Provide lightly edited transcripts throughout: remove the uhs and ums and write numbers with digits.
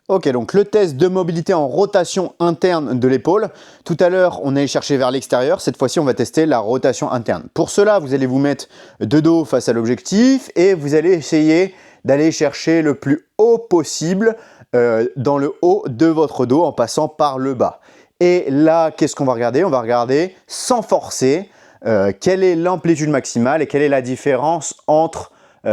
Ok, donc le test de mobilité en rotation interne de l'épaule. Tout à l'heure, on allait chercher vers l'extérieur. Cette fois-ci, on va tester la rotation interne. Pour cela, vous allez vous mettre de dos face à l'objectif et vous allez essayer d'aller chercher le plus haut possible dans le haut de votre dos en passant par le bas. Et là, qu'est-ce qu'on va regarder? On va regarder sans forcer quelle est l'amplitude maximale et quelle est la différence entre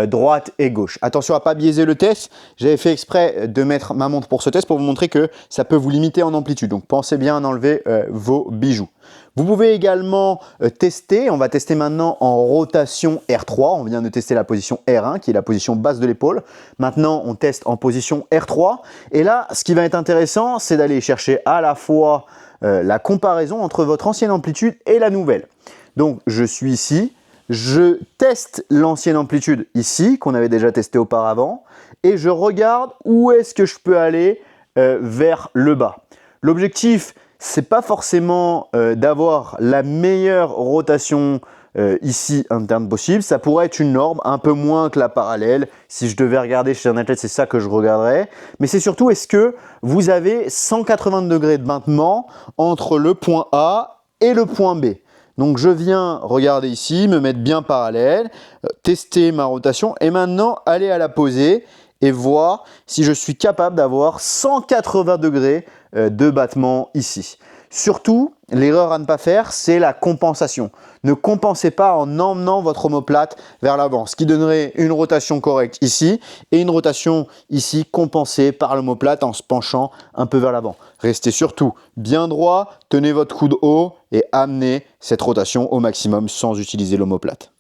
droite et gauche. Attention à ne pas biaiser le test. J'avais fait exprès de mettre ma montre pour ce test pour vous montrer que ça peut vous limiter en amplitude. Donc pensez bien à enlever vos bijoux. Vous pouvez également tester, on va tester maintenant en rotation R3. On vient de tester la position R1 qui est la position basse de l'épaule. Maintenant on teste en position R3. Et là, ce qui va être intéressant, c'est d'aller chercher à la fois la comparaison entre votre ancienne amplitude et la nouvelle. Donc je suis ici. Je teste l'ancienne amplitude ici, qu'on avait déjà testé auparavant, et je regarde où est-ce que je peux aller vers le bas. L'objectif, c'est pas forcément d'avoir la meilleure rotation ici interne possible. Ça pourrait être une norme, un peu moins que la parallèle. Si je devais regarder chez un athlète, c'est ça que je regarderais. Mais c'est surtout, est-ce que vous avez 180 degrés de battement entre le point A et le point B? Donc je viens regarder ici, me mettre bien parallèle, tester ma rotation et maintenant aller à la poser et voir si je suis capable d'avoir 180 degrés de battement ici. Surtout, l'erreur à ne pas faire, c'est la compensation. Ne compensez pas en emmenant votre omoplate vers l'avant, ce qui donnerait une rotation correcte ici et une rotation ici compensée par l'omoplate en se penchant un peu vers l'avant. Restez surtout bien droit, tenez votre coude haut et amenez cette rotation au maximum sans utiliser l'omoplate.